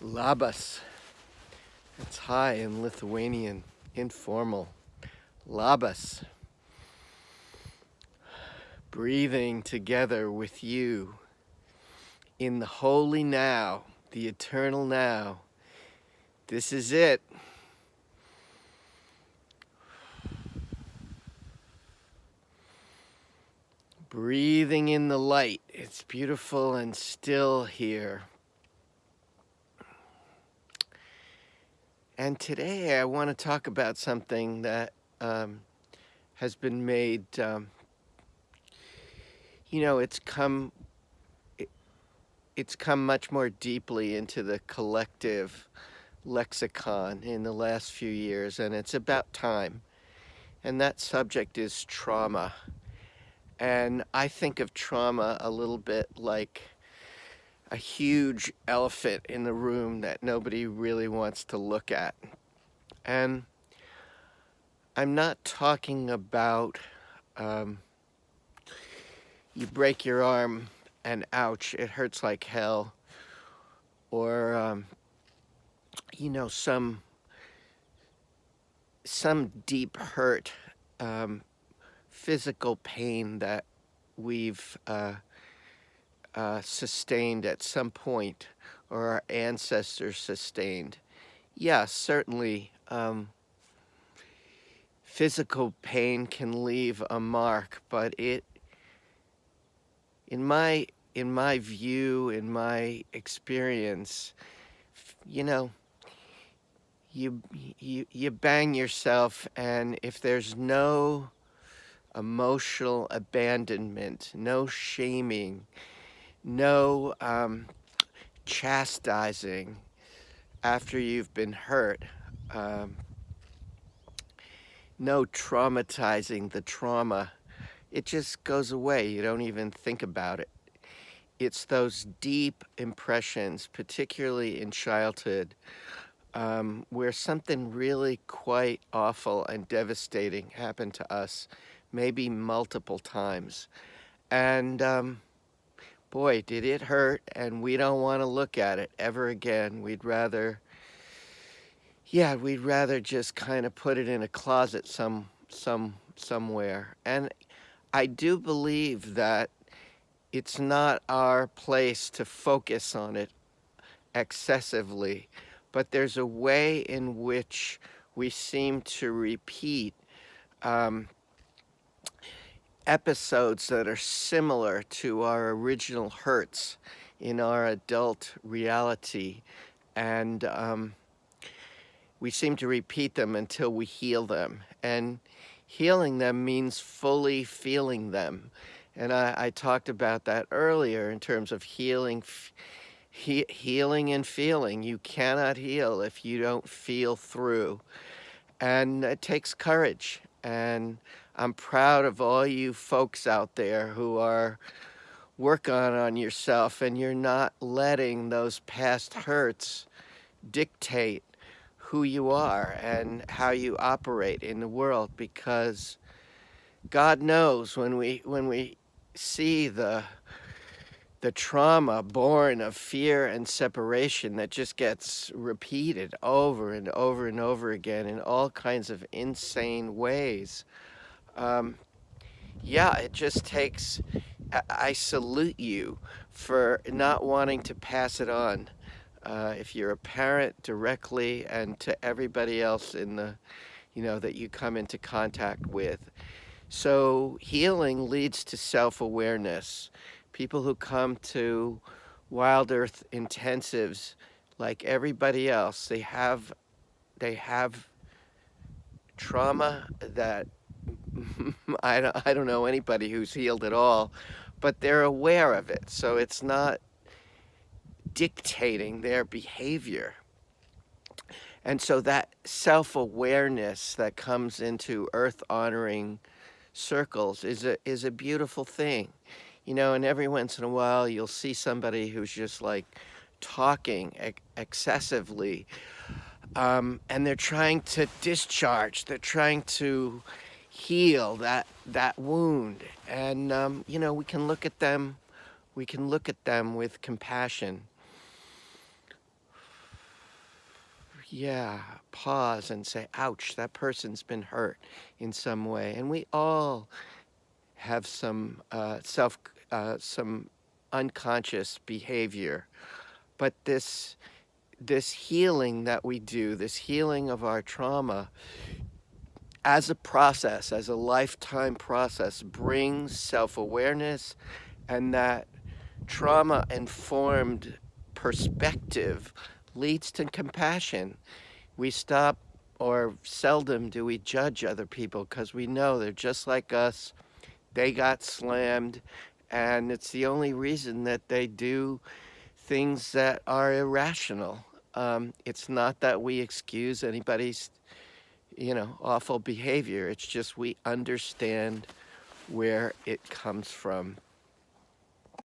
Labas. It's hi in Lithuanian, informal. Labas. Breathing together with you in the holy now, the eternal now. This is it. Breathing in the light. It's beautiful and still here. And today I want to talk about something that has been made, it's come much more deeply into the collective lexicon in the last few years, and it's about time. And that subject is trauma. And I think of trauma a little bit like a huge elephant in the room that nobody really wants to look at. And I'm not talking about you break your arm and ouch, it hurts like hell, or some deep hurt, physical pain that we've sustained at some point, or our ancestors sustained. Yes, certainly physical pain can leave a mark, but in my view, in my experience, you bang yourself, and if there's no emotional abandonment, no shaming, no chastising after you've been hurt, no traumatizing the trauma, it just goes away. You don't even think about it. It's those deep impressions, particularly in childhood, where something really quite awful and devastating happened to us, maybe multiple times. And boy, did it hurt, and we don't want to look at it ever again. We'd rather just kind of put it in a closet somewhere. And I do believe that it's not our place to focus on it excessively, but there's a way in which we seem to repeat episodes that are similar to our original hurts in our adult reality, and we seem to repeat them until we heal them. And healing them means fully feeling them. And I talked about that earlier in terms of healing and feeling. You cannot heal if you don't feel through. And it takes courage. And I'm proud of all you folks out there who are working on yourself, and you're not letting those past hurts dictate who you are and how you operate in the world, because God knows when we see the trauma born of fear and separation that just gets repeated over and over and over again in all kinds of insane ways. It just takes, I salute you for not wanting to pass it on. If you're a parent, directly, and to everybody else in the, that you come into contact with. So healing leads to self-awareness. People who come to Wild Earth intensives, like everybody else, they have trauma that I don't know anybody who's healed at all, but they're aware of it. So it's not dictating their behavior. And so that self-awareness that comes into earth-honoring circles is a beautiful thing. And every once in a while you'll see somebody who's just like talking excessively, and they're trying to discharge, they're trying to heal that wound. And we can look at them with compassion. yeah, pause and say, ouch, that person's been hurt in some way. And we all have some some unconscious behavior. But this healing that we do, this healing of our trauma, as a process, as a lifetime process, brings self-awareness and that trauma-informed perspective leads to compassion. We stop, or seldom do we judge other people because we know they're just like us. They got slammed, and it's the only reason that they do things that are irrational. It's not that we excuse anybody's, awful behavior. It's just we understand where it comes from.